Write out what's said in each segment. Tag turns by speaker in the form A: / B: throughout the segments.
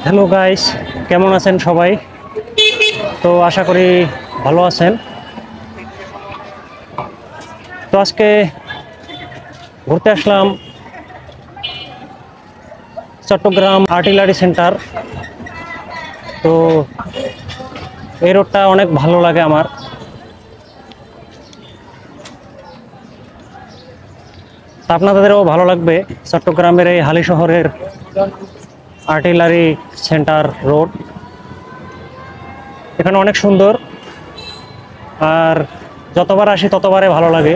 A: Hello guys, কেমন আছেন সবাই? তো আশা করি ভালো আছেন। তো আজকে ঘুরতে আসলাম চট্টগ্রাম আর্টিলারি সেন্টার। তো এই রোডটা অনেক ভালো লাগে আমার। তা আপনাদেরও ভালো লাগবে চট্টগ্রামের এই হালি শহরের আর্টিলারি সেন্টার রোড। এখানে অনেক সুন্দর, আর যতবার আসি ততবারে ভালো লাগে।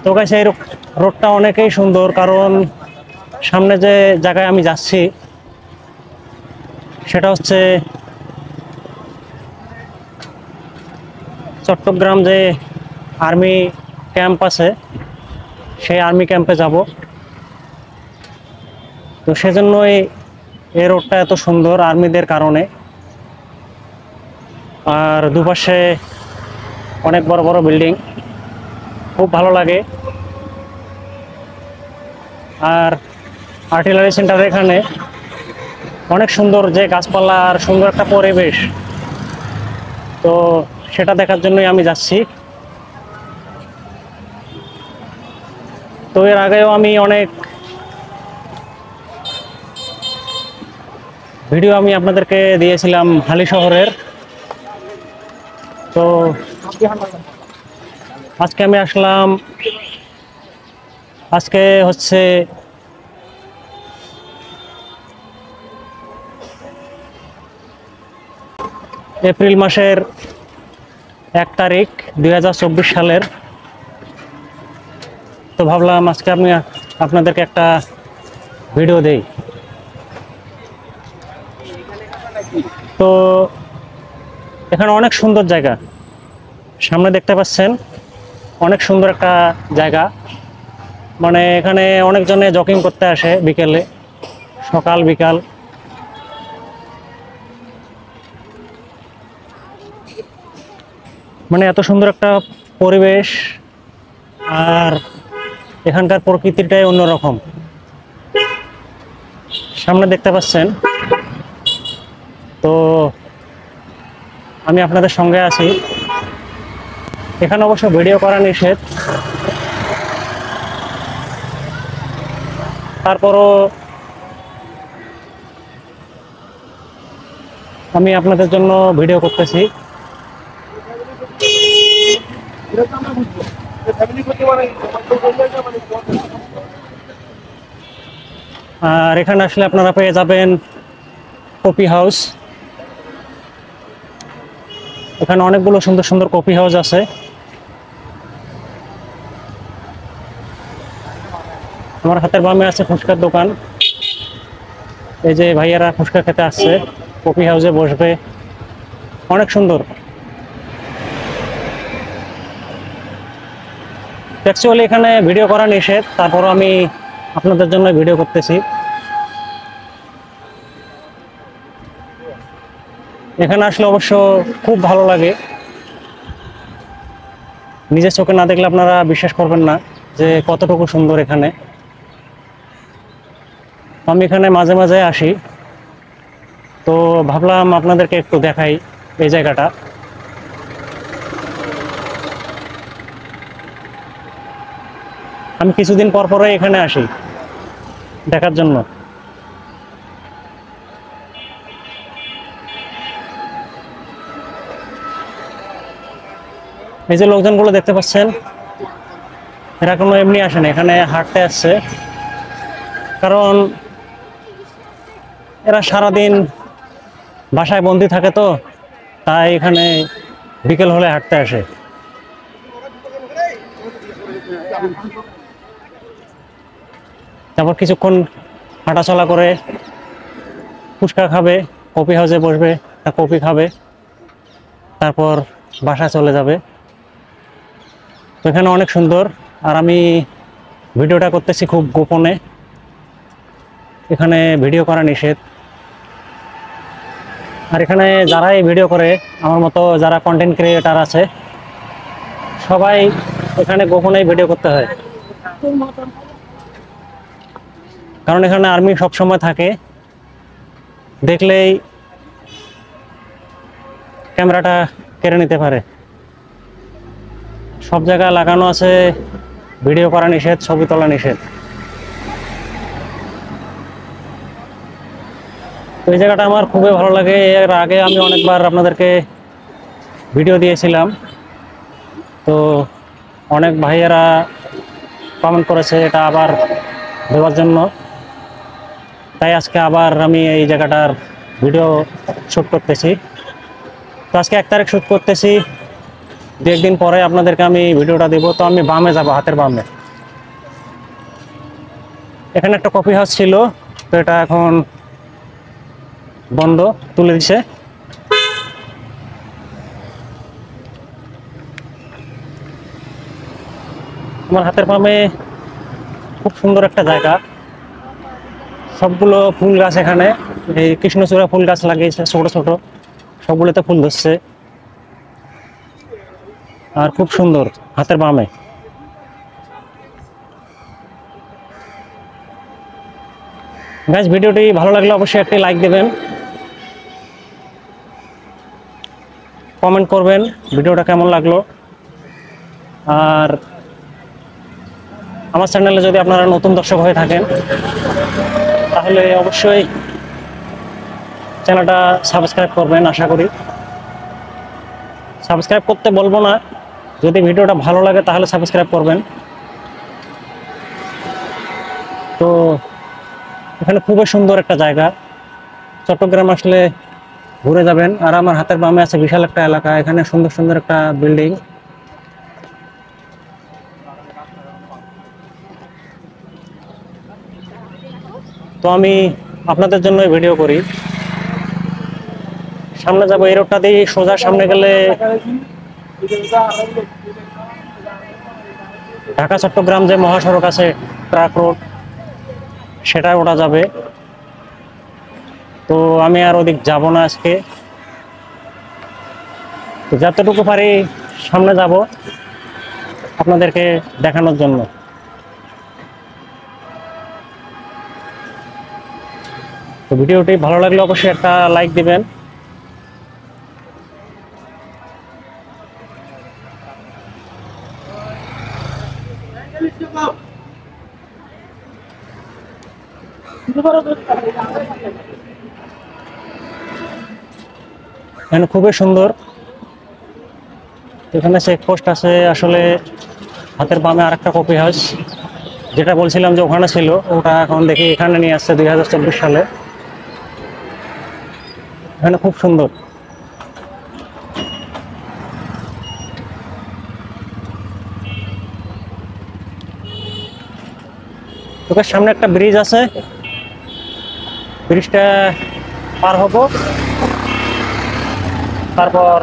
A: তো গাইস, এই রোডটা অনেকই সুন্দর, কারণ সামনে যে জায়গায় আমি যাচ্ছি সেটা হচ্ছে চট্টগ্রাম যে আর্মি ক্যাম্প আছে, সেই আর্মি ক্যাম্পে যাব। তো সেজন্যই এই রোডটা এত সুন্দর আর্মিদের কারণে। আর দুপাশে অনেক বড় বড় বিল্ডিং, খুব ভালো লাগে। আর আর্টিলারি সেন্টার এখানে অনেক সুন্দর যে গাছপালা আর সুন্দর একটা পরিবেশ, তো সেটা দেখার জন্যই আমি যাচ্ছি। তো এর আগেও আমি অনেক ভিডিও আপনাদেরকে দিয়েছিলাম হালি শহরের। তো আজকে আমি আসলাম, আজকে হচ্ছে এপ্রিল মাসের 1 তারিখ 2024 সালের। তো ভাবলাম আজকে আমি আপনাদেরকে একটা ভিডিও দেই। তো এখানে অনেক সুন্দর জায়গা, সামনে দেখতে পাচ্ছেন অনেক সুন্দর একটা জায়গা। মানে এখানে অনেকজনে জগিং করতে আসে বিকেলে, সকাল বিকাল। মানে এত সুন্দর একটা পরিবেশ, আর এখানকার প্রকৃতিটাই অন্যরকম। সামনে দেখতে পাচ্ছেন। তো আমি আপনাদের সঙ্গে আছি। এখানে অবশ্য ভিডিও করা নিষেধ, তারপরও আমি আপনাদের জন্য ভিডিও করতেছি। আর এখানে আসলে আপনারা পেয়ে যাবেন কফি হাউস। এখানে অনেকগুলো সুন্দর সুন্দর কফি হাউস আছে। আমার হাতের বামে আছে ফুচকার দোকান। এই যে ভাইয়ারা ফুচকা খেতে আসছে, কফি হাউসে বসবে, অনেক সুন্দর। অ্যাকচুয়ালি এখানে ভিডিও করা নিষেধ, তারপরও আমি আপনাদের জন্য ভিডিও করতেছি। এখানে আসলে অবশ্য খুব ভালো লাগে, নিজের চোখে না দেখলে আপনারা বিশ্বাস করবেন না যে কতটুকু সুন্দর এখানে। আমি এখানে মাঝে মাঝে আসি, তো ভাবলাম আপনাদেরকে একটু দেখাই এই জায়গাটা। আমি কিছুদিন পর পরে এখানে আসি দেখার জন্য। এই যে লোকজনগুলো দেখতে পাচ্ছেন, এরা কোনো এমনি আসে না, এখানে হাঁটতে আসছে। কারণ এরা সারাদিন বাসায় বন্দি থাকে, তো তাই এখানে বিকেল হলে হাঁটতে আসে। তারপর কিছুক্ষণ হাঁটাচলা করে ফুচকা খাবে, কফি হাউসে বসবে, একটা কফি খাবে, তারপর বাসায় চলে যাবে। তো এখানে অনেক সুন্দর। আর আমি ভিডিওটা করতেছি খুব গোপনে, এখানে ভিডিও করা নিষেধ। আর এখানে যারাই ভিডিও করে, আমার মতো যারা কন্টেন্ট ক্রিয়েটার আছে, সবাই এখানে গোপনেই ভিডিও করতে হয়। কারণ এখানে আর্মি সবসময় থাকে, দেখলেই ক্যামেরাটা কেড়ে নিতে পারে। সব জায়গায় লাগানো আছে ভিডিও করা নিষেধ, ছবি তোলা নিষেধ। তো এই জায়গাটা আমার খুবই ভালো লাগে। এর আগে আমি অনেকবার আপনাদেরকে ভিডিও দিয়েছিলাম, তো অনেক ভাইয়েরা কমেন্ট করেছে এটা আবার দেওয়ার জন্য, তাই আজকে আবার আমি এই জায়গাটার ভিডিও শ্যুট করতেছি। তো আজকে 1 তারিখ শ্যুট করতেছি, 2 দিন পরে আপনাদেরকে আমি ভিডিওটা দেবো। তো আমি বামে যাব, হাতের বামে। এখানে একটা কফি হাউস ছিল, তো এটা এখন বন্ধ, তুলে দিছে। আমার হাতের বামে খুব সুন্দর একটা জায়গা, সবগুলো ফুল গাছ। এখানে এই কৃষ্ণচূড়া ফুল গাছ লাগিয়েছে, ছোট ছোট, সবগুলোতে ফুল ধরছে, আর খুব সুন্দর হাতের বামে। গাইস, ভিডিওটি ভালো লাগলে অবশ্যই একটি লাইক দেবেন, কমেন্ট করবেন ভিডিওটা কেমন লাগলো। আর আমার চ্যানেলে যদি আপনারা নতুন দর্শক হয়ে থাকেন তাহলে অবশ্যই চ্যানেলটা সাবস্ক্রাইব করবেন। আশা করি সাবস্ক্রাইব করতে বলবো না, যদি ভিডিওটা ভালো লাগে তাহলে সাবস্ক্রাইব করবেন। তো এখানে খুবই সুন্দর একটা জায়গা, চট্টগ্রাম আসলে ঘুরে যাবেন। আর আমার হাতের বামে আছে বিশাল একটা এলাকা, এখানে সুন্দর সুন্দর একটা বিল্ডিং। তো আমি আপনাদের জন্য ভিডিও করি। সামনে যাবো, এই রোডটা দিয়ে সোজা সামনে গেলে ঢাকা চট্টগ্রাম যে মহাসড়ক আছে, ট্রাক রোড, সেটা ওঠা যাবে। তো আমি আর ওদিক যাব না আজকে, যতটুকু পারি সামনে যাব আপনাদেরকে দেখানোর জন্য। তো ভিডিওটি ভালো লাগলে অবশ্যই একটা লাইক দিবেন। এখানে খুবই সুন্দর, এখানে চেকপোস্ট আছে। আসলে হাতের বামে আরেকটা কফি হাউস, যেটা বলছিলাম যে ওখানে ছিল, ওটা এখন দেখি এখানে নিয়ে আসছে 2024 সালে। এখানে খুব সুন্দর। তোকে সামনে একটা ব্রিজ আছে, ব্রিজটা পার হব, তারপর